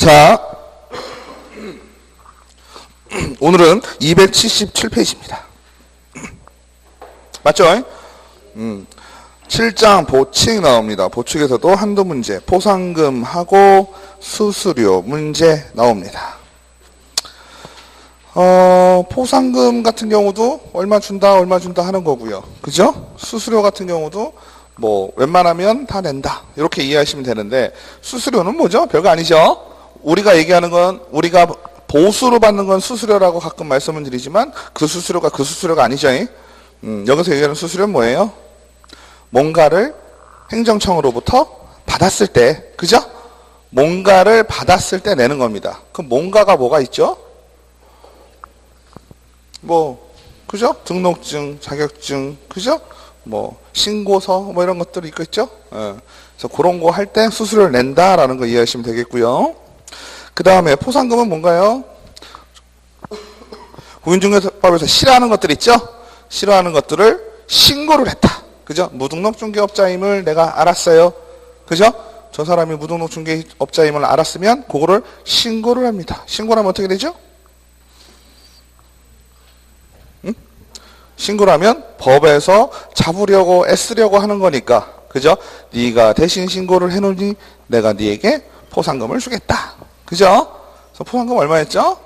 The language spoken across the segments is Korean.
자, 오늘은 277페이지입니다. 맞죠? 7장 보칙 나옵니다. 보칙에서도 한두 문제, 포상금하고 수수료 문제 나옵니다. 포상금 같은 경우도 얼마 준다 하는 거고요. 그죠? 수수료 같은 경우도 뭐 웬만하면 다 낸다 이렇게 이해하시면 되는데, 수수료는 뭐죠? 별거 아니죠? 우리가 얘기하는 건, 우리가 보수로 받는 건 수수료라고 가끔 말씀을 드리지만 그 수수료가 아니죠. 여기서 얘기하는 수수료는 뭐예요? 뭔가를 행정청으로부터 받았을 때, 그죠? 뭔가를 받았을 때 내는 겁니다. 그럼 뭔가가 뭐가 있죠? 뭐, 그죠? 등록증, 자격증, 그죠? 뭐, 신고서, 뭐 이런 것들이 있겠죠? 그래서 그런 거 할 때 수수료를 낸다라는 거 이해하시면 되겠고요. 그 다음에 포상금은 뭔가요? 공인중개법에서 싫어하는 것들 있죠? 싫어하는 것들을 신고를 했다. 그죠? 무등록 중개업자임을 내가 알았어요. 그죠? 저 사람이 무등록 중개업자임을 알았으면 그거를 신고를 합니다. 신고를 하면 어떻게 되죠? 신고를 하면 법에서 잡으려고 애쓰려고 하는 거니까, 그죠? 네가 대신 신고를 해놓으니 내가 네에게 포상금을 주겠다. 그죠? 그래서 포상금 얼마였죠?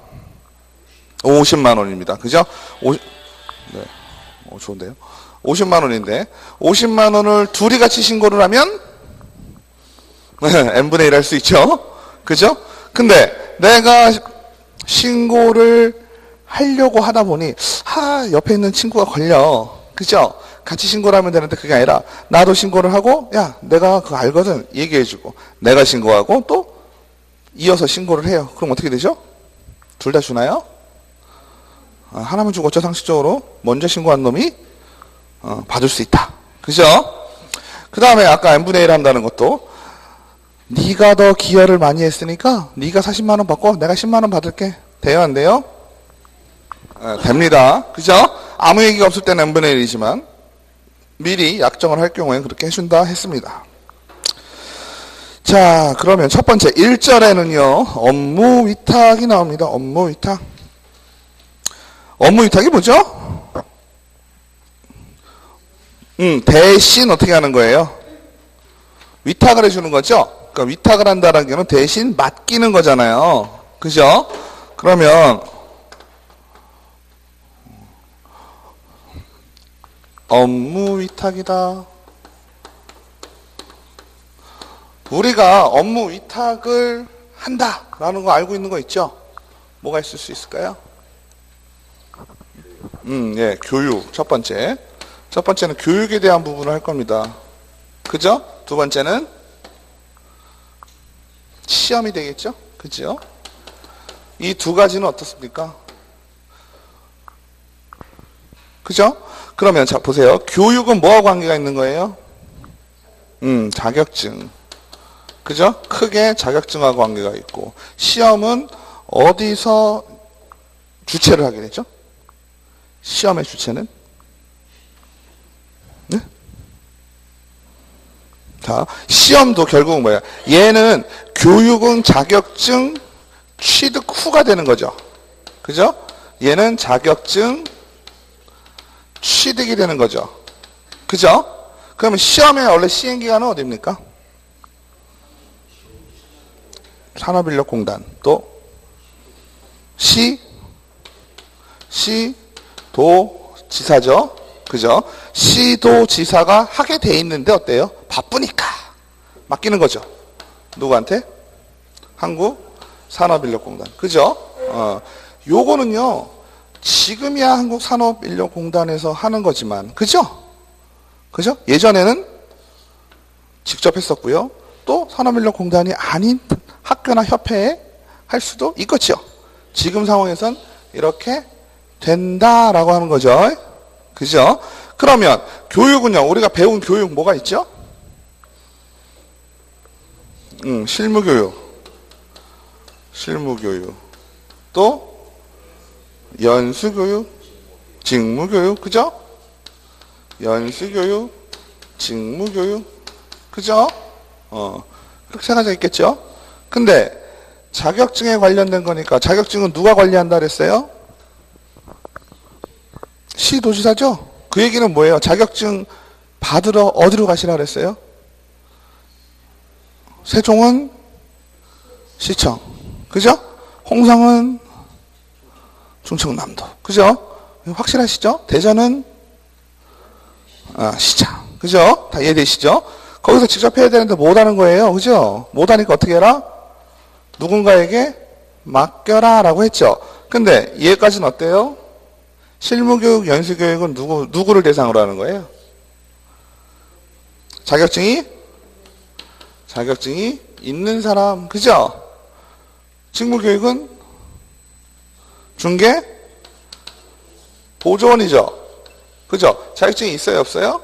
50만 원입니다. 그죠? 네. 좋은데요? 50만 원인데 50만 원을 둘이 같이 신고를 하면 n분의 1 할 수 있죠? 그죠? 근데 내가 신고를 하려고 하다 보니 옆에 있는 친구가 걸려. 그죠? 같이 신고를 하면 되는데 그게 아니라 나도 신고를 하고, 야 내가 그거 알거든 얘기해주고, 내가 신고하고 또 이어서 신고를 해요. 그럼 어떻게 되죠? 둘 다 주나요? 하나만 주고 어쩌 상식적으로 먼저 신고한 놈이 받을 수 있다. 그죠? 그 다음에 아까 n분의 1 한다는 것도, 네가 더 기여를 많이 했으니까 네가 40만 원 받고 내가 10만 원 받을게. 돼요 안 돼요? 됩니다. 그죠? 아무 얘기가 없을 때는 n분의 1이지만 미리 약정을 할 경우에 그렇게 해준다 했습니다. 자, 그러면 첫 번째 1절에는요 업무 위탁이 나옵니다. 업무 위탁. 업무 위탁이 뭐죠? 대신 어떻게 하는 거예요? 위탁을 해주는 거죠? 그러니까 위탁을 한다는 게 대신 맡기는 거잖아요. 그죠? 그러면 업무 위탁이다. 우리가 업무 위탁을 한다라는 거 알고 있는 거 있죠? 뭐가 있을 수 있을까요? 예, 교육. 첫 번째는 교육에 대한 부분을 할 겁니다. 그죠? 두 번째는 시험이 되겠죠? 그죠? 이 두 가지는 어떻습니까? 그죠? 그러면 자 보세요. 교육은 뭐하고 관계가 있는 거예요? 자격증. 그죠? 크게 자격증하고 관계가 있고, 시험은 어디서 주체를 하게 되죠? 시험의 주체는? 네? 자, 시험도 결국은 뭐야? 얘는 교육은 자격증 취득 후가 되는 거죠. 그죠? 얘는 자격증 취득이 되는 거죠. 그죠? 그러면 시험의 원래 시행기간은 어디입니까? 산업인력공단. 또 시도지사죠. 그죠? 시도지사가 하게 돼 있는데 어때요? 바쁘니까 맡기는 거죠. 누구한테? 한국산업인력공단. 그죠? 요거는요 지금이야 한국산업인력공단에서 하는 거지만, 그죠? 그죠? 예전에는 직접 했었고요. 또 산업인력공단이 아닌 학교나 협회에 할 수도 있겠죠. 지금 상황에선 이렇게 된다라고 하는 거죠. 그죠? 그러면 교육은요, 우리가 배운 교육 뭐가 있죠? 실무교육, 또 연수교육, 직무교육, 그죠? 연수교육, 직무교육, 그죠? 그렇게 생각하자 있겠죠? 근데 자격증에 관련된 거니까 자격증은 누가 관리한다 그랬어요? 시도지사죠? 그 얘기는 뭐예요? 자격증 받으러 어디로 가시라 그랬어요? 세종은 시청. 그죠? 홍성은 충청남도. 그죠? 확실하시죠? 대전은 시장. 그죠? 다 이해되시죠? 거기서 직접 해야 되는데 못하는 거예요. 그죠? 못하니까 어떻게 해라? 누군가에게 맡겨라 라고 했죠. 근데 얘까지는 어때요? 실무교육, 연수교육은 누구를 대상으로 하는 거예요? 자격증이 있는 사람. 그죠? 직무교육은 중개 보조원이죠. 그죠? 자격증이 있어요, 없어요?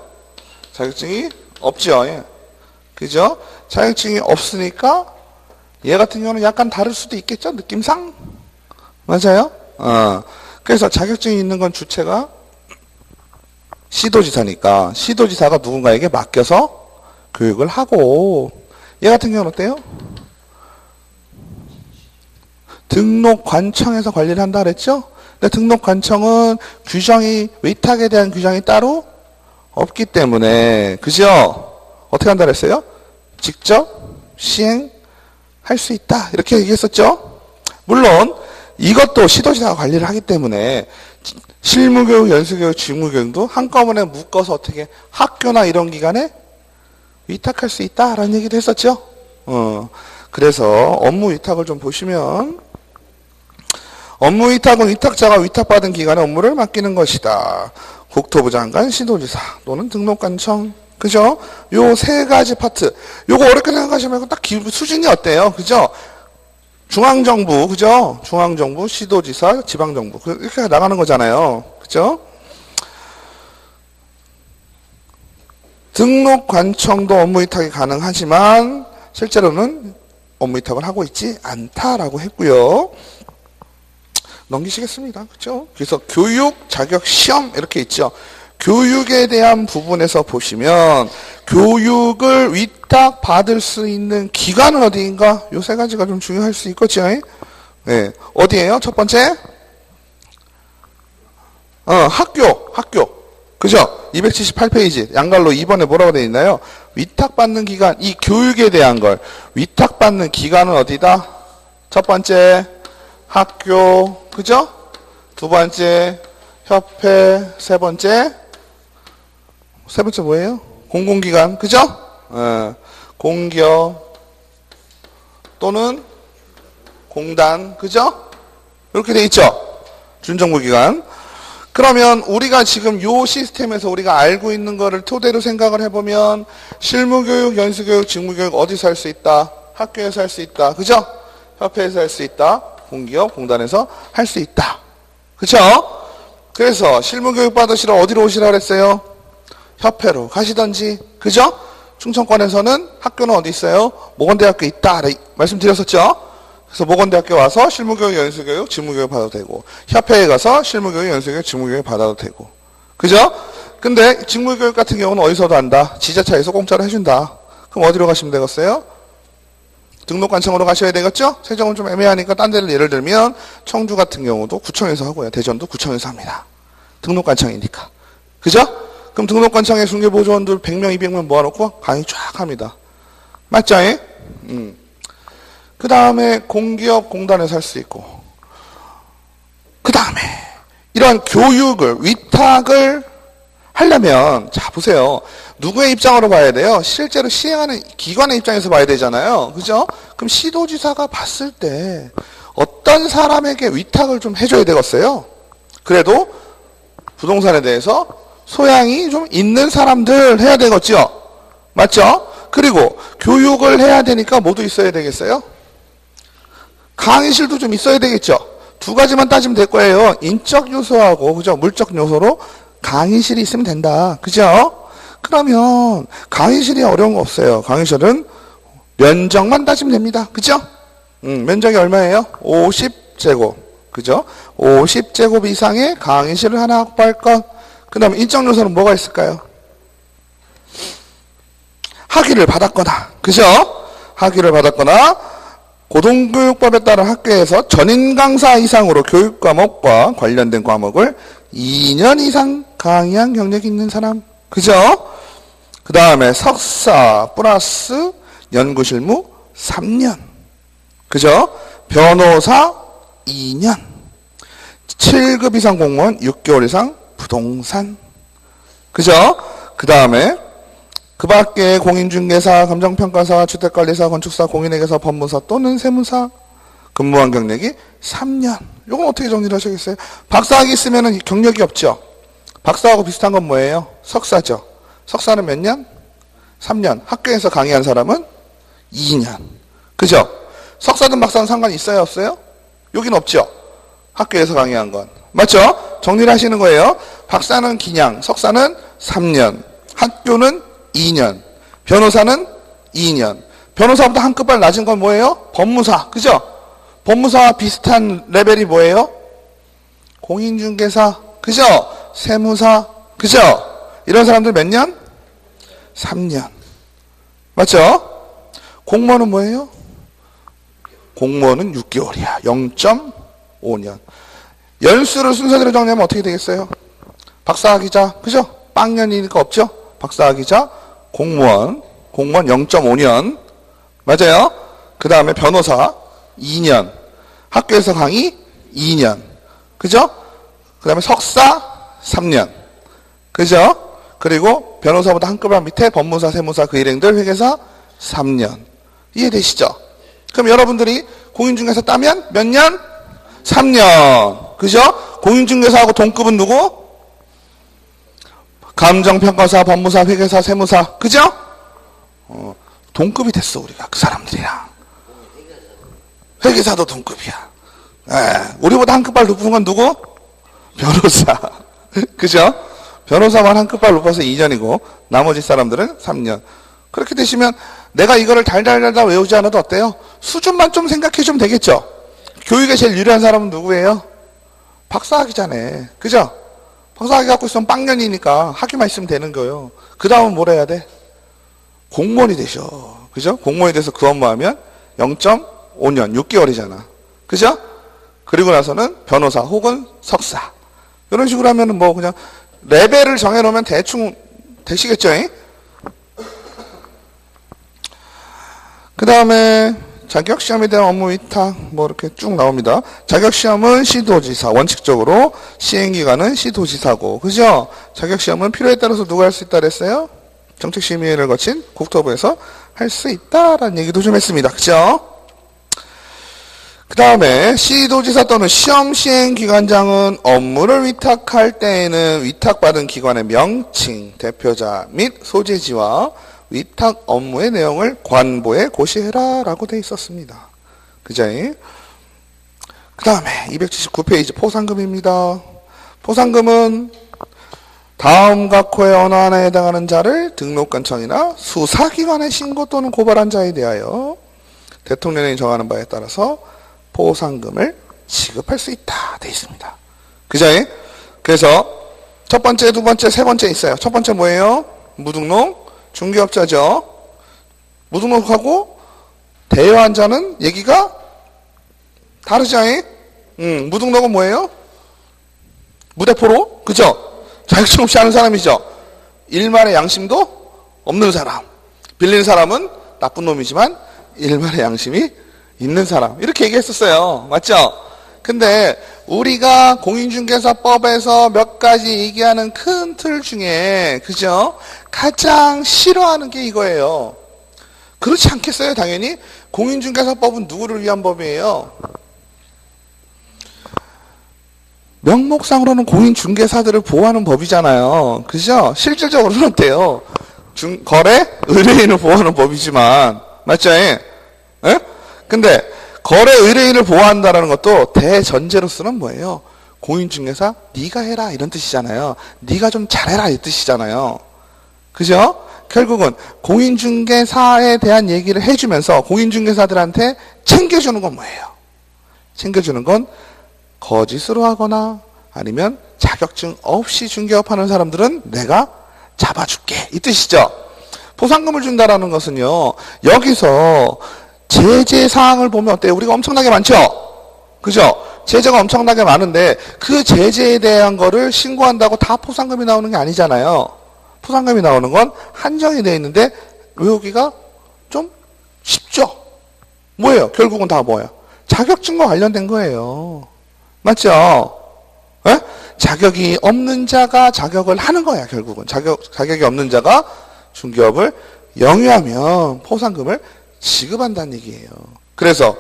자격증이 없죠. 예. 그죠? 자격증이 없으니까 얘 같은 경우는 약간 다를 수도 있겠죠? 느낌상? 맞아요? 그래서 자격증이 있는 건 주체가 시도지사니까 시도지사가 누군가에게 맡겨서 교육을 하고, 얘 같은 경우는 어때요? 등록관청에서 관리를 한다 그랬죠? 근데 등록관청은 위탁에 대한 규정이 따로 없기 때문에, 그죠? 어떻게 한다 그랬어요? 직접 시행할 수 있다. 이렇게 얘기했었죠? 물론, 이것도 시도지사가 관리를 하기 때문에, 실무교육, 연수교육, 직무교육도 한꺼번에 묶어서 어떻게 학교나 이런 기관에 위탁할 수 있다라는 얘기도 했었죠? 그래서 업무 위탁을 좀 보시면, 업무 위탁은 위탁자가 위탁받은 기관에 업무를 맡기는 것이다. 국토부 장관, 시도지사 또는 등록관청. 그죠? 요 세 가지 파트. 요거 어렵게 생각하시면 말고 딱 수준이 어때요? 그죠? 중앙정부, 그죠? 중앙정부, 시도지사, 지방정부. 이렇게 나가는 거잖아요. 그죠? 등록관청도 업무 위탁이 가능하지만 실제로는 업무 위탁을 하고 있지 않다라고 했고요. 넘기시겠습니다. 그렇죠? 그래서 교육, 자격, 시험 이렇게 있죠. 교육에 대한 부분에서 보시면 교육을 위탁받을 수 있는 기관은 어디인가? 요 세 가지가 좀 중요할 수 있겠죠. 네. 어디예요? 첫 번째? 학교. 그죠? 278페이지 양갈로 2번에 뭐라고 되어 있나요? 위탁받는 기관, 이 교육에 대한 걸 위탁받는 기관은 어디다? 첫 번째 학교, 그죠? 두 번째 협회, 세 번째 뭐예요? 공공기관, 그죠? 공기업 또는 공단, 그죠? 이렇게 돼 있죠? 준정부기관. 그러면 우리가 지금 요 시스템에서 우리가 알고 있는 거를 토대로 생각을 해보면 실무교육, 연수교육, 직무교육 어디서 할 수 있다? 학교에서 할 수 있다. 그죠? 협회에서 할 수 있다. 공기업, 공단에서 할 수 있다. 그쵸? 그래서 실무교육 받으시러 어디로 오시라 그랬어요? 협회로 가시던지. 그죠? 충청권에서는 학교는 어디 있어요? 모건대학교 있다. 말씀드렸었죠? 그래서 모건대학교 와서 실무교육, 연수교육, 직무교육 받아도 되고, 협회에 가서 실무교육, 연수교육, 직무교육 받아도 되고. 그죠? 근데 직무교육 같은 경우는 어디서도 한다? 지자체에서 공짜로 해준다. 그럼 어디로 가시면 되겠어요? 등록관청으로 가셔야 되겠죠? 세종은 좀 애매하니까 딴 데를 예를 들면 청주 같은 경우도 구청에서 하고요. 대전도 구청에서 합니다. 등록관청이니까. 그죠? 그럼 등록관청에 중개보조원들 100명, 200명 모아놓고 강의 쫙 합니다. 맞죠? 그 다음에 공기업, 공단에서 할 수 있고, 그 다음에 이런 교육을, 위탁을 하려면, 자, 보세요. 누구의 입장으로 봐야 돼요? 실제로 시행하는 기관의 입장에서 봐야 되잖아요. 그죠? 그럼 시도지사가 봤을 때 어떤 사람에게 위탁을 좀 해줘야 되겠어요? 그래도 부동산에 대해서 소양이 좀 있는 사람들 해야 되겠죠? 맞죠? 그리고 교육을 해야 되니까 모두 있어야 되겠어요? 강의실도 좀 있어야 되겠죠? 두 가지만 따지면 될 거예요. 인적 요소하고, 그죠? 물적 요소로 강의실이 있으면 된다. 그죠? 그러면 강의실이 어려운 거 없어요. 강의실은 면적만 따지면 됩니다. 그죠? 면적이 얼마예요? 50제곱. 그죠? 50제곱 이상의 강의실을 하나 확보할 것. 그 다음에 인적 요소는 뭐가 있을까요? 학위를 받았거나, 그죠? 학위를 받았거나, 고등교육법에 따른 학교에서 전인 강사 이상으로 교육 과목과 관련된 과목을 2년 이상 강의한 경력이 있는 사람. 그죠? 그 다음에 석사 플러스 연구실무 3년. 그죠? 변호사 2년. 7급 이상 공무원 6개월 이상 부동산. 그죠? 그 다음에 그 밖에 공인중개사, 감정평가사, 주택관리사, 건축사, 공인회계사, 법무사 또는 세무사 근무한 경력이 3년. 이건 어떻게 정리를 하시겠어요? 박사학위 있으면 경력이 없죠? 박사하고 비슷한 건 뭐예요? 석사죠. 석사는 몇 년? 3년. 학교에서 강의한 사람은 2년. 그죠? 석사든 박사는 상관이 있어요? 없어요? 여긴 없죠? 학교에서 강의한 건. 맞죠? 정리를 하시는 거예요. 박사는 기냥, 석사는 3년, 학교는 2년, 변호사는 2년. 변호사보다 한 급발 낮은 건 뭐예요? 법무사. 그죠? 법무사와 비슷한 레벨이 뭐예요? 공인중개사. 그죠? 세무사. 그죠? 이런 사람들 몇 년? 3년. 맞죠? 공무원은 뭐예요? 공무원은 6개월이야. 0.5년. 연수를 순서대로 정리하면 어떻게 되겠어요? 박사학위자. 그죠? 빵년이니까 없죠? 박사학위자, 공무원 0.5년. 맞아요? 그 다음에 변호사 2년. 학교에서 강의 2년. 그죠? 그 다음에 석사 3년. 그죠? 그리고 변호사보다 한 급한 밑에 법무사, 세무사, 그 일행들, 회계사 3년. 이해되시죠? 그럼 여러분들이 공인중개사 따면 몇 년? 3년. 그죠? 공인중개사하고 동급은 누구? 감정평가사, 법무사, 회계사, 세무사. 그죠? 동급이 됐어, 우리가. 그 사람들이랑. 회계사도 동급이야. 우리보다 한 급발 높은 건 누구? 변호사. 그죠? 변호사만 한 급발 높아서 2년이고, 나머지 사람들은 3년. 그렇게 되시면, 내가 이거를 달달달달 외우지 않아도 어때요? 수준만 좀 생각해 주면 되겠죠? 교육에 제일 유리한 사람은 누구예요? 박사학위자네. 그죠? 박사학위 갖고 있으면 빵년이니까 학위만 있으면 되는 거예요. 그 다음은 뭘 해야 돼? 공무원이 되셔. 그죠? 공무원이 돼서 그 업무하면 0.5년, 6개월이잖아. 그죠? 그리고 나서는 변호사 혹은 석사. 이런 식으로 하면은 뭐 그냥 레벨을 정해놓으면 대충 되시겠죠? 그 다음에 자격시험에 대한 업무 위탁 뭐 이렇게 쭉 나옵니다. 자격시험은 시도지사, 원칙적으로 시행기관은 시도지사고, 그죠? 자격시험은 필요에 따라서 누가 할 수 있다 그랬어요? 정책심의회를 거친 국토부에서 할 수 있다라는 얘기도 좀 했습니다. 그죠? 그 다음에 시도지사 또는 시험시행기관장은 업무를 위탁할 때에는 위탁받은 기관의 명칭, 대표자 및 소재지와 위탁 업무의 내용을 관보에 고시해라 라고 되어 있었습니다. 그죠? 그 다음에 279페이지 포상금입니다. 포상금은 다음 각호의 어느 하나에 해당하는 자를 등록관청이나 수사기관에 신고 또는 고발한 자에 대하여 대통령이 정하는 바에 따라서 포상금을 지급할 수 있다 되어 있습니다. 그죠? 그래서 첫 번째, 두 번째, 세 번째 있어요. 첫 번째 뭐예요? 무등록 중개업자죠. 무등록하고 대여한 자는 얘기가 다르죠. 무등록은 뭐예요? 무대포로? 그죠? 자격증 없이 하는 사람이죠. 일말의 양심도 없는 사람. 빌린 사람은 나쁜 놈이지만 일말의 양심이 있는 사람. 이렇게 얘기했었어요. 맞죠? 근데 우리가 공인중개사법에서 몇 가지 얘기하는 큰 틀 중에, 그죠? 가장 싫어하는 게 이거예요. 그렇지 않겠어요? 당연히 공인중개사법은 누구를 위한 법이에요? 명목상으로는 공인중개사들을 보호하는 법이잖아요. 그죠? 실질적으로는 어때요? 거래 의뢰인을 보호하는 법이지만, 맞죠? 예? 근데 거래 의뢰인을 보호한다는 것도 대전제로서는 뭐예요? 공인중개사 네가 해라 이런 뜻이잖아요. 네가 좀 잘해라 이 뜻이잖아요. 그죠? 결국은 공인중개사에 대한 얘기를 해주면서 공인중개사들한테 챙겨주는 건 뭐예요? 챙겨주는 건 거짓으로 하거나 아니면 자격증 없이 중개업하는 사람들은 내가 잡아줄게 이 뜻이죠. 포상금을 준다라는 것은요, 여기서 제재 사항을 보면 어때요? 우리가 엄청나게 많죠? 그죠? 제재가 엄청나게 많은데 그 제재에 대한 거를 신고한다고 다 포상금이 나오는 게 아니잖아요. 포상금이 나오는 건 한정이 되어 있는데 외우기가 좀 쉽죠? 뭐예요? 결국은 다 뭐예요? 자격증과 관련된 거예요. 맞죠? 에? 자격이 없는 자가 자격을 하는 거야, 결국은. 자격이 없는 자가 중개업을 영위하면 포상금을 지급한다는 얘기예요. 그래서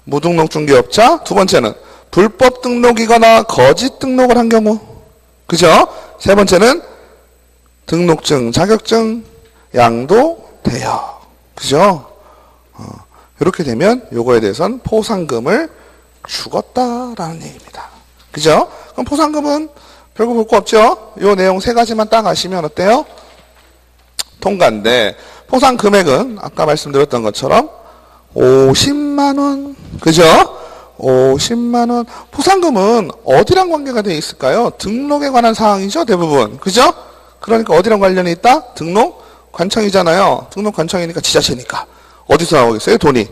무등록 중개업자, 두 번째는 불법 등록이거나 거짓 등록을 한 경우, 그죠? 세 번째는 등록증, 자격증, 양도되어, 그죠? 이렇게 되면 요거에 대해서는 포상금을 주었다라는 얘기입니다. 그죠? 그럼 포상금은 별거 볼 거 없죠? 요 내용 세 가지만 딱 아시면 어때요? 통과인데 포상 금액은 아까 말씀드렸던 것처럼 50만 원. 그죠? 50만 원. 포상금은 어디랑 관계가 되어 있을까요? 등록에 관한 사항이죠, 대부분. 그죠? 그러니까 어디랑 관련이 있다? 등록 관청이잖아요. 등록 관청이니까 지자체니까. 어디서 나오겠어요? 돈이.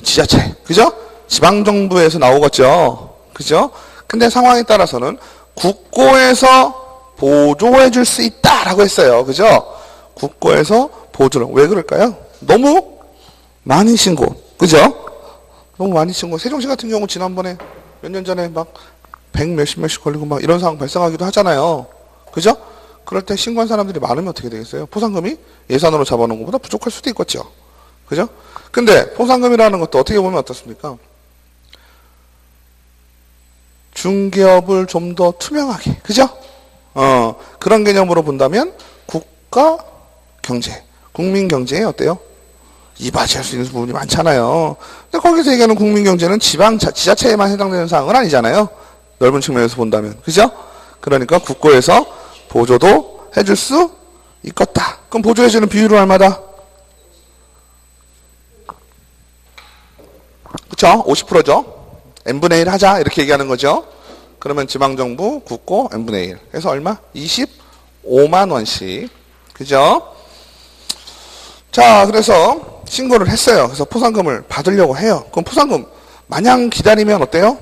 지자체. 그죠? 지방정부에서 나오겠죠. 그죠? 근데 상황에 따라서는 국고에서 보조해 줄 수 있다라고 했어요. 그죠? 국고에서 보조를. 왜 그럴까요? 너무 많이 신고. 그죠? 너무 많이 신고. 세종시 같은 경우 지난번에 몇 년 전에 막 100 몇십 몇씩 걸리고 막 이런 상황 발생하기도 하잖아요. 그죠? 그럴 때 신고한 사람들이 많으면 어떻게 되겠어요? 포상금이 예산으로 잡아놓은 것보다 부족할 수도 있겠죠. 그죠? 근데 포상금이라는 것도 어떻게 보면 어떻습니까? 중개업을 좀 더 투명하게, 그죠? 그런 개념으로 본다면 국가 경제, 국민 경제에 어때요? 이바지할 수 있는 부분이 많잖아요. 근데 거기서 얘기하는 국민 경제는 지자체에만 해당되는 사항은 아니잖아요. 넓은 측면에서 본다면, 그죠? 그러니까 국고에서 보조도 해줄 수 있겠다. 그럼 보조해주는 비율은 얼마다? 그쵸? 50%죠? n분의 1 하자 이렇게 얘기하는 거죠. 그러면 지방정부 국고 n분의 1 해서 얼마? 25만 원씩. 그죠? 자, 그래서 신고를 했어요. 그래서 포상금을 받으려고 해요. 그럼 포상금 마냥 기다리면 어때요?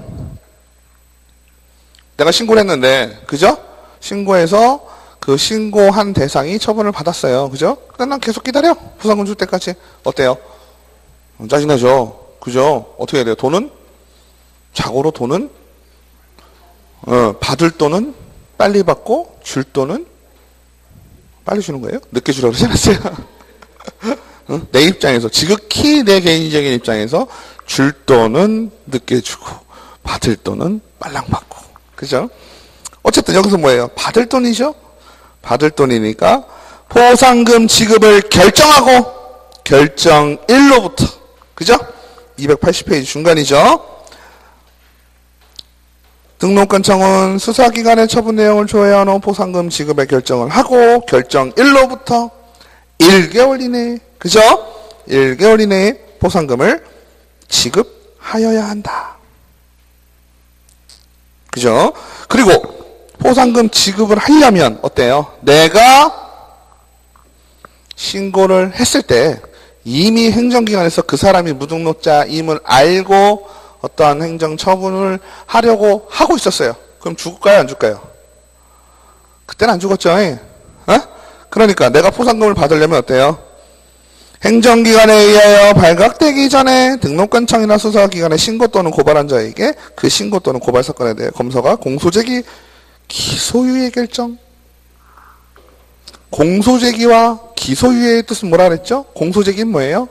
내가 신고를 했는데, 그죠? 신고해서 그 신고한 대상이 처분을 받았어요. 그죠? 근데 난 계속 기다려. 포상금 줄 때까지. 어때요? 짜증나죠? 그죠? 어떻게 해야 돼요? 돈은? 자고로 돈은? 받을 돈은 빨리 받고 줄 돈은 빨리 주는 거예요? 늦게 주라고 그러지 않았어요? 내 입장에서 지극히 내 개인적인 입장에서 줄 돈은 늦게 주고 받을 돈은 빨랑 받고. 그죠? 어쨌든 여기서 뭐예요? 받을 돈이죠? 받을 돈이니까 포상금 지급을 결정하고 결정일로부터, 그죠? 280페이지 중간이죠? 등록관청은 수사기관의 처분 내용을 조회한 후 포상금 지급의 결정을 하고 결정일로부터 1개월 이내에, 그죠? 1개월 이내에 포상금을 지급하여야 한다. 그죠? 그리고 포상금 지급을 하려면 어때요? 내가 신고를 했을 때 이미 행정기관에서 그 사람이 무등록자임을 알고 어떠한 행정처분을 하려고 하고 있었어요. 그럼 죽을까요? 안 죽을까요? 그때는 안 죽었죠. 그러니까 내가 포상금을 받으려면 어때요? 행정기관에 의하여 발각되기 전에 등록관청이나 수사기관에 신고 또는 고발한 자에게 그 신고 또는 고발 사건에 대해 검사가 공소제기 기소유예 결정. 공소제기와 기소유예의 뜻은 뭐라 그랬죠? 공소제기는 뭐예요?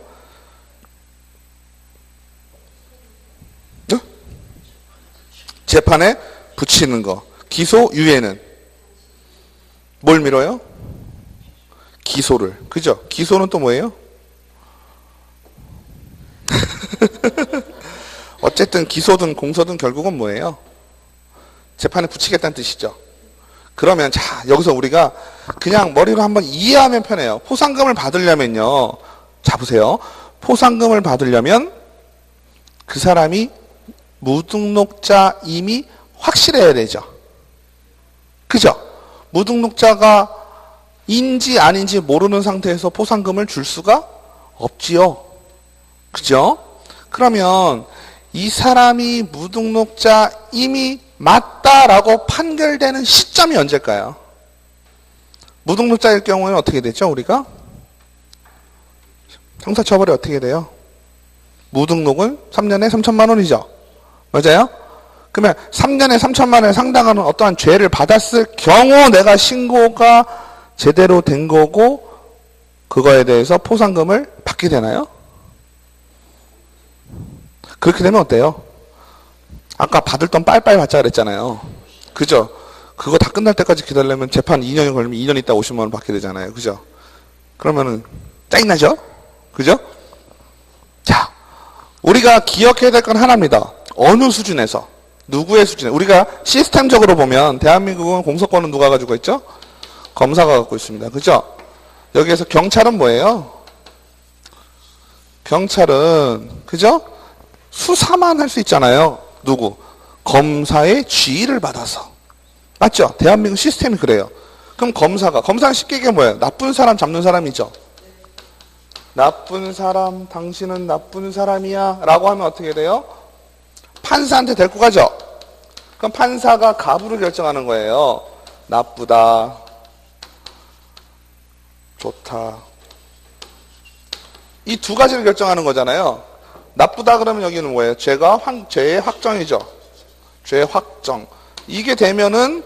재판에 붙이는 거. 기소유예는 뭘 미뤄요? 기소를. 그죠? 기소는 또 뭐예요? 어쨌든 기소든 공소든 결국은 뭐예요? 재판에 붙이겠다는 뜻이죠. 그러면 자, 여기서 우리가 그냥 머리로 한번 이해하면 편해요. 포상금을 받으려면요. 자, 보세요. 포상금을 받으려면 그 사람이 무등록자임이 확실해야 되죠. 그죠? 무등록자가 인지 아닌지 모르는 상태에서 포상금을 줄 수가 없지요. 그죠? 그러면 이 사람이 무등록자임이 맞다라고 판결되는 시점이 언제일까요? 무등록자일 경우에는 어떻게 되죠? 우리가 형사처벌이 어떻게 돼요? 무등록은 3년에 3천만 원이죠. 맞아요? 그러면 3년에 3천만 원에 상당하는 어떠한 죄를 받았을 경우 내가 신고가 제대로 된 거고 그거에 대해서 포상금을 받게 되나요? 그렇게 되면 어때요? 아까 받을 돈 빨빨 받자 그랬잖아요. 그죠? 그거 다 끝날 때까지 기다리려면 재판 2년이 걸리면 2년 있다 50만 원 받게 되잖아요. 그죠? 그러면은 짜증나죠? 그죠? 자, 우리가 기억해야 될 건 하나입니다. 어느 수준에서, 누구의 수준에. 우리가 시스템적으로 보면 대한민국은 공소권은 누가 가지고 있죠? 검사가 갖고 있습니다. 그죠? 여기에서 경찰은 뭐예요? 경찰은 그죠? 수사만 할 수 있잖아요. 누구? 검사의 지휘를 받아서. 맞죠? 대한민국 시스템이 그래요. 그럼 검사는 쉽게 얘기하면 뭐예요? 나쁜 사람 잡는 사람이죠. 나쁜 사람, 당신은 나쁜 사람이야 라고 하면 어떻게 돼요? 판사한테 데리고 가죠. 그럼 판사가 가부를 결정하는 거예요. 나쁘다, 좋다. 이 두 가지를 결정하는 거잖아요. 나쁘다 그러면 여기는 뭐예요? 죄의 확정이죠. 죄의 확정. 이게 되면은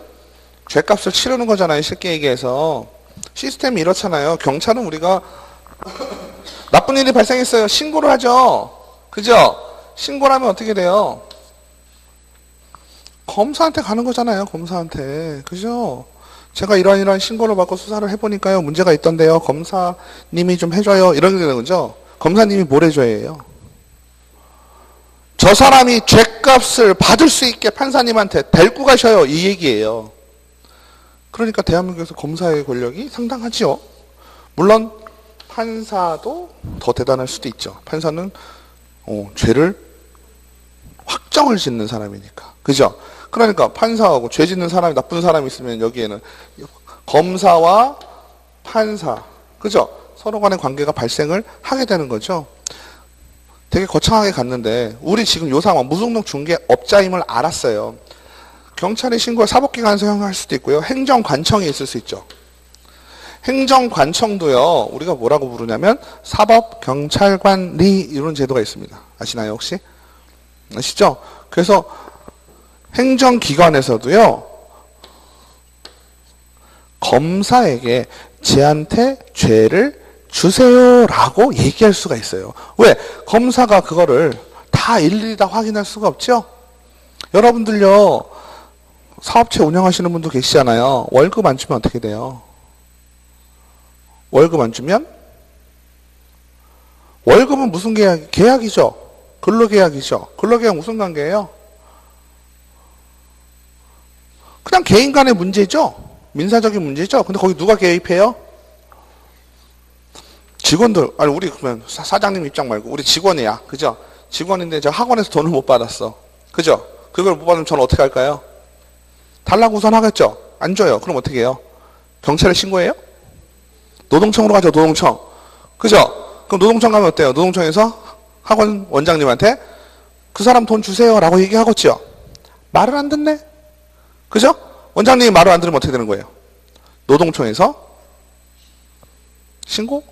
죄값을 치르는 거잖아요. 쉽게 얘기해서. 시스템이 이렇잖아요. 경찰은 우리가 나쁜 일이 발생했어요. 신고를 하죠. 그죠? 신고를 하면 어떻게 돼요? 검사한테 가는 거잖아요. 검사한테. 그죠? 제가 이러한 신고를 받고 수사를 해보니까요. 문제가 있던데요. 검사님이 좀 해줘요. 이런 게 되는 거죠. 검사님이 뭘 해줘야 해요? 저 사람이 죄값을 받을 수 있게 판사님한테 데리고 가셔요. 이 얘기예요. 그러니까 대한민국에서 검사의 권력이 상당하죠. 물론 판사도 더 대단할 수도 있죠. 판사는 죄를 확정을 짓는 사람이니까. 그죠? 그러니까 판사하고 죄 짓는 사람이 나쁜 사람이 있으면 여기에는 검사와 판사, 그죠? 서로 간의 관계가 발생을 하게 되는 거죠. 되게 거창하게 갔는데 우리 지금 요 상황 무등록 중개업자임을 알았어요. 경찰이 신고를 사법기관에서 형할 수도 있고요. 행정관청이 있을 수 있죠. 행정관청도요. 우리가 뭐라고 부르냐면 사법경찰관리 이런 제도가 있습니다. 아시나요 혹시? 아시죠? 그래서 행정기관에서도요. 검사에게 쟤한테 죄를 주세요라고 얘기할 수가 있어요. 왜? 검사가 그거를 다 일일이 다 확인할 수가 없죠? 여러분들요. 사업체 운영하시는 분도 계시잖아요. 월급 안 주면 어떻게 돼요? 월급 안 주면? 월급은 무슨 계약? 계약이죠. 근로계약이죠. 근로계약 무슨 관계예요? 그냥 개인 간의 문제죠. 민사적인 문제죠. 근데 거기 누가 개입해요? 직원들, 아니 우리 그러면 사장님 입장 말고 우리 직원이야. 그죠? 직원인데 제가 학원에서 돈을 못 받았어. 그죠? 그걸 못 받으면 저는 어떻게 할까요? 달라고 우선 하겠죠? 안 줘요. 그럼 어떻게 해요? 경찰에 신고해요? 노동청으로 가죠. 노동청. 그죠? 그럼 노동청 가면 어때요? 노동청에서 학원 원장님한테 그 사람 돈 주세요 라고 얘기하겠죠? 말을 안 듣네? 그죠? 원장님이 말을 안 들으면 어떻게 되는 거예요? 노동청에서 신고?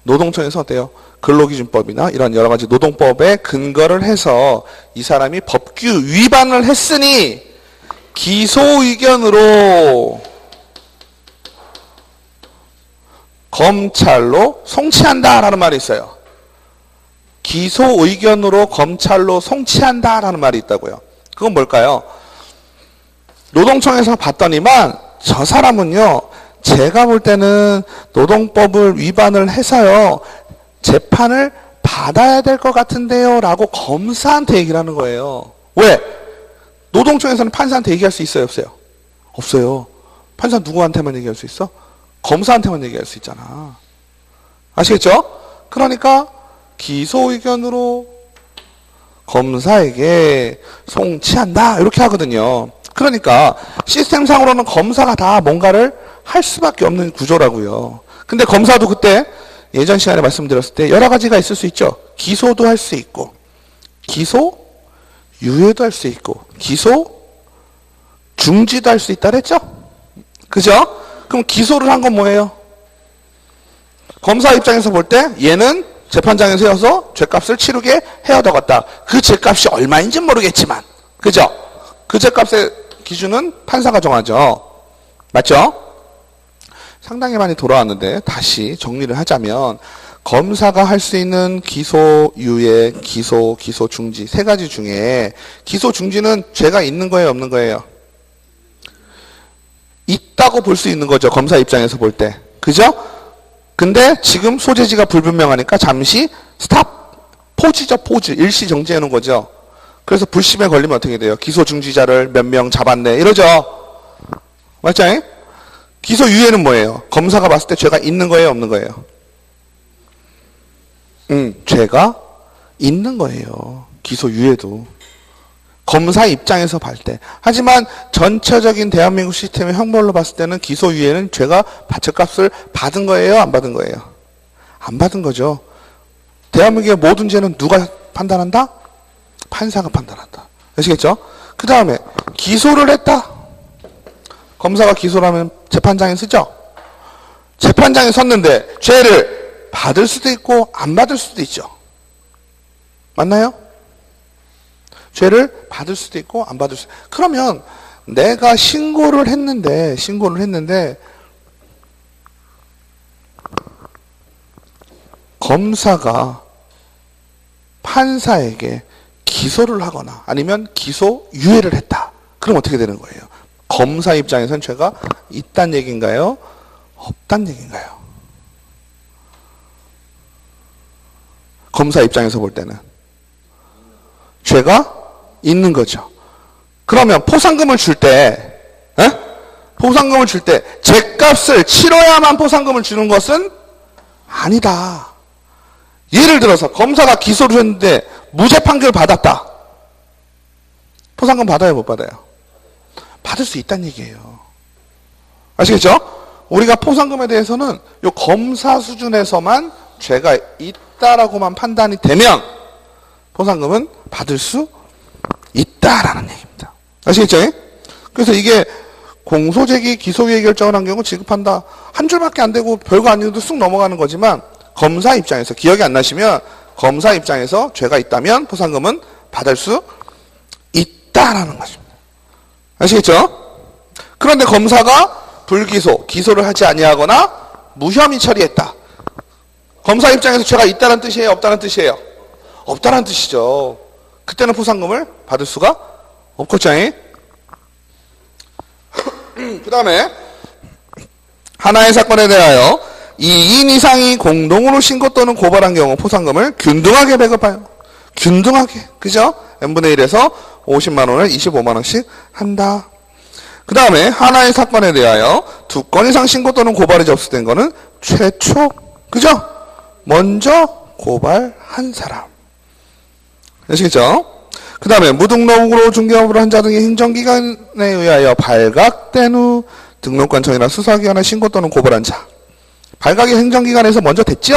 노동청에서 어때요? 근로기준법이나 이런 여러 가지 노동법에 근거를 해서 이 사람이 법규 위반을 했으니 기소 의견으로 검찰로 송치한다라는 말이 있어요. 기소 의견으로 검찰로 송치한다라는 말이 있다고요. 그건 뭘까요? 노동청에서 봤더니만 저 사람은요. 제가 볼 때는 노동법을 위반을 해서요. 재판을 받아야 될 것 같은데요. 라고 검사한테 얘기를 하는 거예요. 왜? 노동청에서는 판사한테 얘기할 수 있어요? 없어요? 없어요. 판사 누구한테만 얘기할 수 있어? 검사한테만 얘기할 수 있잖아. 아시겠죠? 그러니까 기소 의견으로 검사에게 송치한다. 이렇게 하거든요. 그러니까 시스템상으로는 검사가 다 뭔가를 할 수밖에 없는 구조라고요. 근데 검사도 그때 예전 시간에 말씀드렸을 때 여러 가지가 있을 수 있죠. 기소도 할 수 있고, 기소, 유예도 할 수 있고, 기소, 중지도 할 수 있다 그랬죠? 그죠? 그럼 기소를 한 건 뭐예요? 검사 입장에서 볼 때 얘는 재판장에 세워서 죄값을 치르게 해야되겠다. 그 죄값이 얼마인지 모르겠지만, 그죠? 그 죄값의 기준은 판사가 정하죠. 맞죠? 상당히 많이 돌아왔는데 다시 정리를 하자면 검사가 할 수 있는 기소, 유예, 기소, 기소, 중지 세 가지 중에 기소, 중지는 죄가 있는 거예요, 없는 거예요? 있다고 볼 수 있는 거죠. 검사 입장에서 볼 때. 그죠? 근데 지금 소재지가 불분명하니까 잠시 스탑, 포지죠, 포즈. 일시 정지해 놓은 거죠. 그래서 불심에 걸리면 어떻게 돼요? 기소 중지자를 몇 명 잡았네. 이러죠. 맞죠? 기소 유예는 뭐예요? 검사가 봤을 때 죄가 있는 거예요, 없는 거예요? 죄가 있는 거예요. 기소 유예도. 검사 입장에서 볼 때. 하지만 전체적인 대한민국 시스템의 형벌로 봤을 때는 기소 유예는 죄가 죄값을 받은 거예요, 안 받은 거예요? 안 받은 거죠. 대한민국의 모든 죄는 누가 판단한다? 판사가 판단한다. 아시겠죠? 그 다음에 기소를 했다. 검사가 기소를 하면 재판장에 쓰죠? 재판장에 섰는데 죄를 받을 수도 있고 안 받을 수도 있죠. 맞나요? 죄를 받을 수도 있고 안 받을 수도 있고. 그러면 내가 신고를 했는데 검사가 판사에게 기소를 하거나 아니면 기소 유예를 했다. 그럼 어떻게 되는 거예요? 검사 입장에서는 죄가 있단 얘기인가요? 없단 얘기인가요? 검사 입장에서 볼 때는 죄가 있는 거죠. 그러면 포상금을 줄 때, 포상금을 줄 때 죄값을 치러야만 포상금을 주는 것은 아니다. 예를 들어서 검사가 기소를 했는데 무죄 판결을 받았다. 포상금 받아요, 못 받아요? 받을 수 있다는 얘기예요. 아시겠죠? 우리가 포상금에 대해서는 요 검사 수준에서만 죄가 있다라고만 판단이 되면 포상금은 받을 수 있다라는 얘기입니다. 아시겠죠? 그래서 이게 공소제기 기소유예 결정을 한 경우 지급한다. 한 줄밖에 안 되고 별거 아니어도 쑥 넘어가는 거지만 검사 입장에서 기억이 안 나시면 검사 입장에서 죄가 있다면 포상금은 받을 수 있다라는 것입니다. 아시겠죠? 그런데 검사가 불기소, 기소를 하지 아니하거나 무혐의 처리했다. 검사 입장에서 죄가 있다는 뜻이에요, 없다는 뜻이에요? 없다는 뜻이죠. 그때는 포상금을 받을 수가 없겠죠. 그 다음에 하나의 사건에 대하여 2인 이상이 공동으로 신고 또는 고발한 경우 포상금을 균등하게 배급하여. 균등하게. 그죠? n분의 1에서 50만 원을 25만 원씩 한다. 그 다음에 하나의 사건에 대하여 2건 이상 신고 또는 고발이 접수된 거는 최초. 그죠? 먼저 고발한 사람. 아시겠죠? 그 다음에 무등록으로 중개업으로 한 자 등의 행정기관에 의하여 발각된 후 등록관청이나 수사기관에 신고 또는 고발한 자. 발각이 행정기관에서 먼저 됐죠?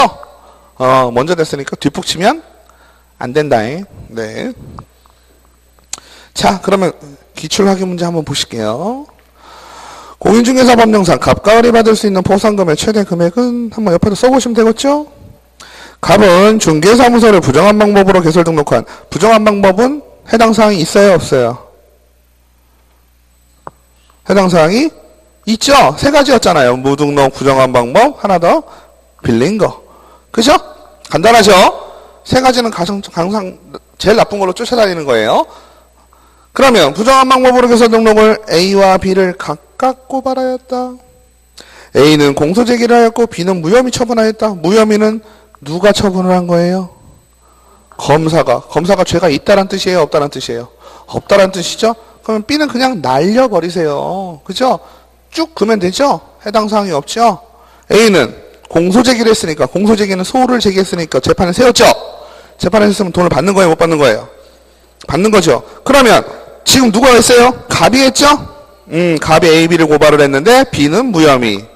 먼저 됐으니까 뒷북 치면 안 된다. 네. 자, 그러면 기출학위 문제 한번 보실게요. 공인중개사법령상 갑과 을이 받을 수 있는 포상금의 최대 금액은 한번 옆에다 써보시면 되겠죠? 갑은 중개사무소를 부정한 방법으로 개설 등록한 부정한 방법은 해당 사항이 있어요, 없어요? 해당 사항이 있죠? 세 가지였잖아요. 무등록, 부정한 방법, 하나 더 빌린 거. 그죠? 간단하죠? 세 가지는 항상 제일 나쁜 걸로 쫓아다니는 거예요. 그러면 부정한 방법으로 개설 등록을 A와 B를 각각 고발하였다. A는 공소제기를 하였고 B는 무혐의 처분하였다. 무혐의는 누가 처분을 한 거예요? 검사가. 검사가 죄가 있다란 뜻이에요, 없다란 뜻이에요? 없다란 뜻이죠? 그러면 B는 그냥 날려버리세요. 그죠? 쭉 그면 되죠? 해당 사항이 없죠? A는 공소제기를 했으니까, 공소제기는 소를 제기했으니까 재판을 세웠죠? 재판을 했으면 돈을 받는 거예요, 못 받는 거예요? 받는 거죠. 그러면 지금 누가 했어요? 갑이 했죠? 갑이 A, B를 고발을 했는데 B는 무혐의,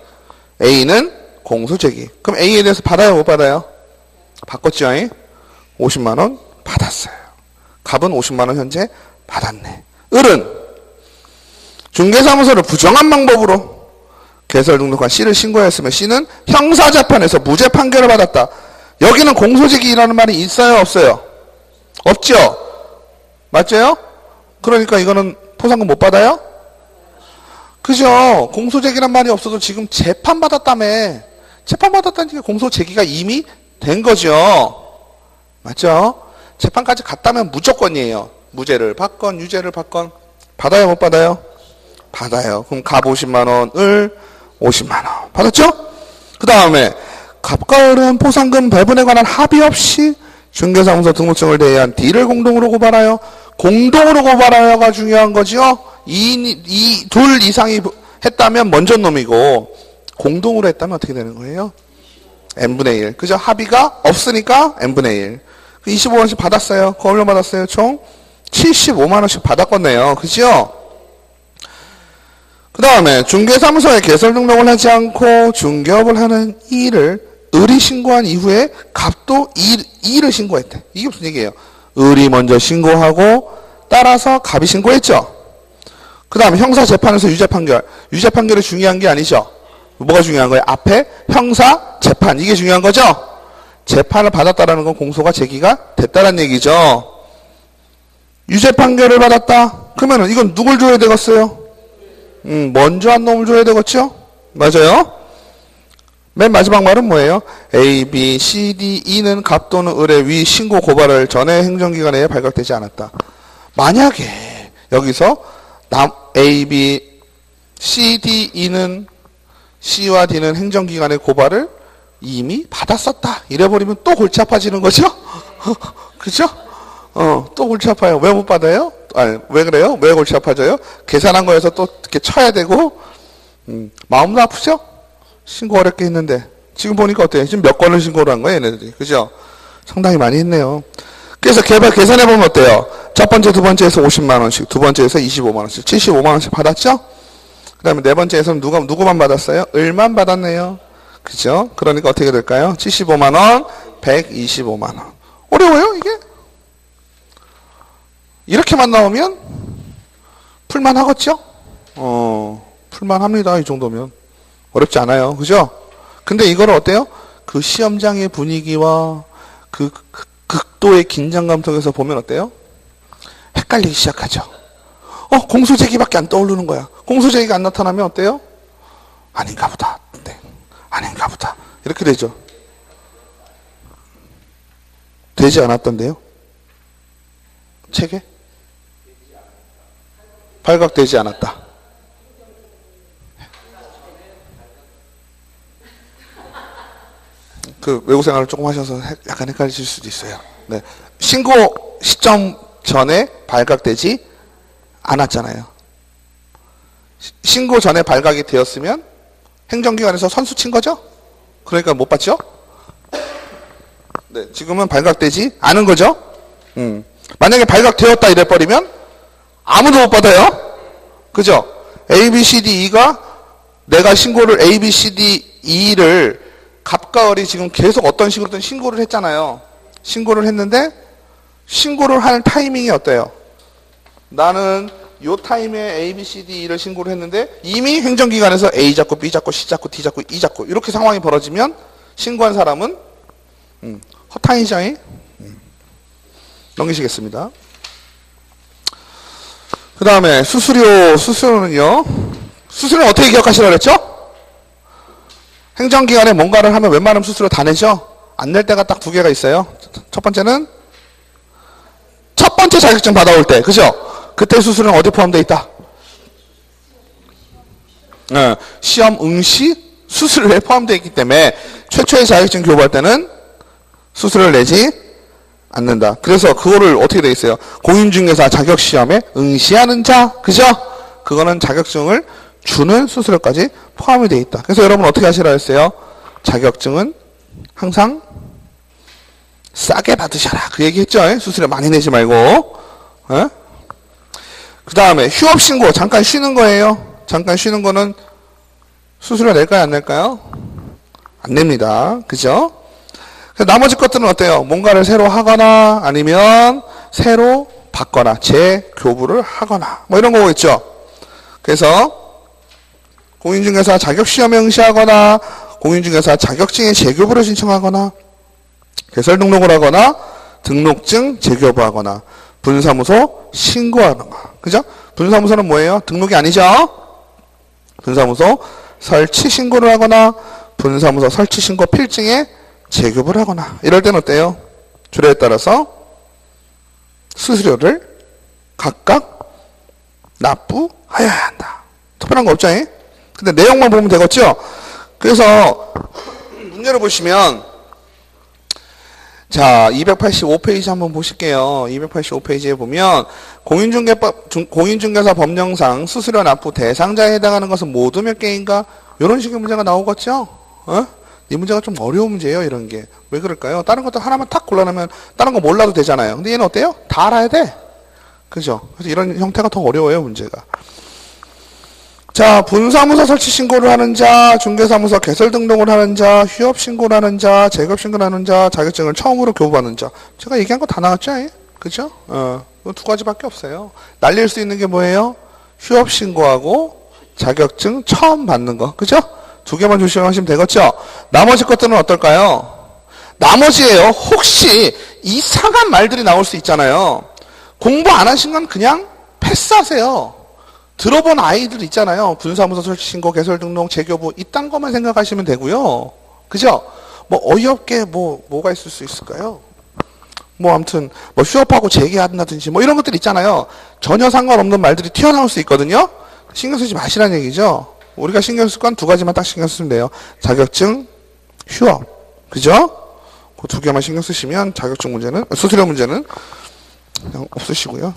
A는 공소제기. 그럼 A에 대해서 받아요, 못 받아요? 바꿨죠? 50만 원 받았어요. 갑은 50만 원 현재 받았네. 을은 중개사무소를 부정한 방법으로 개설 등록한 C를 신고했으면 C는 형사재판에서 무죄 판결을 받았다. 여기는 공소제기라는 말이 있어요, 없어요? 없죠? 맞죠? 그러니까 이거는 포상금 못 받아요? 그죠? 공소제기란 말이 없어도 지금 재판받았다며. 재판받았다니까 공소제기가 이미 된 거죠. 맞죠? 재판까지 갔다면 무조건이에요. 무죄를 받건 유죄를 받건. 받아요, 못 받아요? 받아요. 그럼 갑 50만 원, 을 50만 원. 받았죠? 그 다음에 갑과 을은 포상금 배분에 관한 합의 없이 중개사무소 등록증을 대여한 D를 공동으로 고발하여. 공동으로 고발하여가 중요한 거죠. 둘 이상이 했다면 먼저 놈이고 공동으로 했다면 어떻게 되는 거예요? n분의 1. 그죠? 합의가 없으니까 n분의 1. 25만원씩 받았어요. 그거 얼마 받았어요? 총 75만원씩 받았겠네요. 그죠? 그 다음에 중개사무소에 개설 등록을 하지 않고 중개업을 하는 E를 을이 신고한 이후에 갑도 E를 신고했대. 이게 무슨 얘기예요? 을이 먼저 신고하고 따라서 갑이 신고했죠. 그 다음에 형사재판에서 유죄판결. 유죄판결이 중요한 게 아니죠. 뭐가 중요한 거예요? 앞에 형사재판. 이게 중요한 거죠? 재판을 받았다라는 건 공소가 제기가 됐다는 얘기죠. 유죄판결을 받았다. 그러면은 이건 누굴 줘야 되겠어요? 먼저 한 놈을 줘야 되겠죠? 맞아요? 맨 마지막 말은 뭐예요? A, B, C, D, E는 갑 또는 을의 위 신고 고발을 전에 행정기관에 발각되지 않았다. 만약에 여기서 A, B, C, D, E는 C와 D는 행정기관의 고발을 이미 받았었다. 이래버리면 또 골치 아파지는 거죠? 그죠? 또 골치 아파요. 왜 못 받아요? 아니, 왜 그래요? 왜 골치 아파져요? 계산한 거에서 또 이렇게 쳐야 되고, 마음도 아프죠? 신고 어렵게 했는데. 지금 보니까 어때요? 지금 몇 건을 신고를 한 거예요, 얘네들이. 그죠? 상당히 많이 했네요. 그래서 계산해보면 어때요? 첫 번째, 두 번째에서 50만원씩, 두 번째에서 25만원씩, 75만원씩 받았죠? 그 다음에 네 번째에서는 누구만 받았어요? 을만 받았네요. 그죠? 그러니까 어떻게 될까요? 75만원, 125만원. 어려워요, 이게? 이렇게만 나오면 풀만 하겠죠? 풀만 합니다. 이 정도면. 어렵지 않아요. 그죠? 근데 이거를 어때요? 그 시험장의 분위기와 그 극도의 긴장감 속에서 보면 어때요? 헷갈리기 시작하죠. 공소제기밖에 안 떠오르는 거야. 공소제기가 안 나타나면 어때요? 아닌가 보다. 네. 아닌가 보다. 이렇게 되죠. 되지 않았던데요? 책에? 발각되지 않았다. 그 외국 생활을 조금 하셔서 약간 헷갈리실 수도 있어요. 네. 신고 시점 전에 발각되지 않았잖아요. 신고 전에 발각이 되었으면 행정기관에서 선수 친 거죠? 그러니까 못 받죠? 네, 지금은 발각되지 않은 거죠? 만약에 발각되었다 이래버리면 아무도 못 받아요? 그죠? A, B, C, D, E가 내가 신고를 A, B, C, D, E를 갑과 을이 지금 계속 어떤 식으로든 신고를 했잖아요. 신고를 했는데 신고를 할 타이밍이 어때요? 나는 요 타임에 A, B, C, D, E를 신고를 했는데 이미 행정기관에서 A 잡고 B 잡고 C 잡고 D 잡고 E 잡고 이렇게 상황이 벌어지면 신고한 사람은 허탕이죠. 넘기시겠습니다. 그 다음에 수수료는요. 수수료는 어떻게 기억하시라고 그랬죠? 행정기관에 뭔가를 하면 웬만하면 수수료 다 내죠? 안 낼 때가 딱 두 개가 있어요. 첫 번째는 첫 번째 자격증 받아올 때, 그죠? 그때 수수료는 어디 포함되어 있다? 시험 응시 수수료에 포함되어 있기 때문에 최초의 자격증 교부할 때는 수수료를 내지 않는다. 그래서 그거를 어떻게 되어 있어요? 공인중개사 자격시험에 응시하는 자, 그죠? 그거는 자격증을 주는 수수료까지 포함이 되어 있다. 그래서 여러분 어떻게 하시라 했어요? 자격증은 항상 싸게 받으셔라. 그 얘기 했죠? 수수료 많이 내지 말고. 그 다음에 휴업신고. 잠깐 쉬는 거예요. 잠깐 쉬는 거는 수수료 낼까요? 안 낼까요? 안 냅니다. 그죠? 나머지 것들은 어때요? 뭔가를 새로 하거나 아니면 새로 받거나 재교부를 하거나 뭐 이런 거겠죠. 그래서 공인중개사 자격시험 명시하거나 공인중개사 자격증의 재교부를 신청하거나 개설 등록을 하거나 등록증 재교부하거나 분사무소 신고하는 거. 그죠? 분사무소는 뭐예요? 등록이 아니죠? 분사무소 설치 신고를 하거나 분사무소 설치 신고 필증에 재교부를 하거나 이럴 때는 어때요? 조례에 따라서 수수료를 각각 납부하여야 한다. 특별한 거 없죠? 근데 내용만 보면 되겠죠? 그래서 문제를 보시면 자 285페이지 한번 보실게요. 285페이지에 보면 공인중개사 법령상 수수료 납부 대상자에 해당하는 것은 모두 몇 개인가? 이런 식의 문제가 나오겠죠? 이 문제가 좀 어려운 문제예요. 이런 게. 왜 그럴까요? 다른 것도 하나만 탁 골라내면 다른 거 몰라도 되잖아요. 근데 얘는 어때요? 다 알아야 돼. 그죠? 그래서 이런 형태가 더 어려워요. 문제가. 자, 분사무소 설치 신고를 하는 자, 중개사무소 개설 등록을 하는 자, 휴업 신고를 하는 자, 재급 신고를 하는 자, 자격증을 처음으로 교부하는 자. 제가 얘기한 거 다 나왔죠? 그죠? 두 가지밖에 없어요. 날릴 수 있는 게 뭐예요? 휴업 신고하고 자격증 처음 받는 거. 그죠? 두 개만 조심하시면 되겠죠? 나머지 것들은 어떨까요? 나머지예요. 혹시 이상한 말들이 나올 수 있잖아요. 공부 안 하신 건 그냥 패스하세요. 들어본 아이들 있잖아요. 분사무소 설치 신고, 개설 등록, 재교부 이딴 것만 생각하시면 되고요. 그죠? 뭐 어이없게 뭐가 있을 수 있을까요? 뭐 아무튼 뭐 휴업하고 재개한다든지 뭐 이런 것들 있잖아요. 전혀 상관없는 말들이 튀어나올 수 있거든요. 신경 쓰지 마시라는 얘기죠. 우리가 신경 쓸 건 두 가지만 딱 신경 쓰면 돼요. 자격증, 휴업. 그죠? 그 두 개만 신경 쓰시면 자격증 문제는, 수수료 문제는 그냥 없으시고요.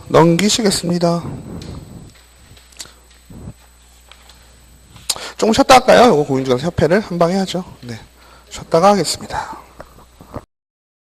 넘기시겠습니다. 조금 쉬었다 할까요? 이거 공인중개사 협회를 한 방 해야죠. 네. 쉬었다가 하겠습니다.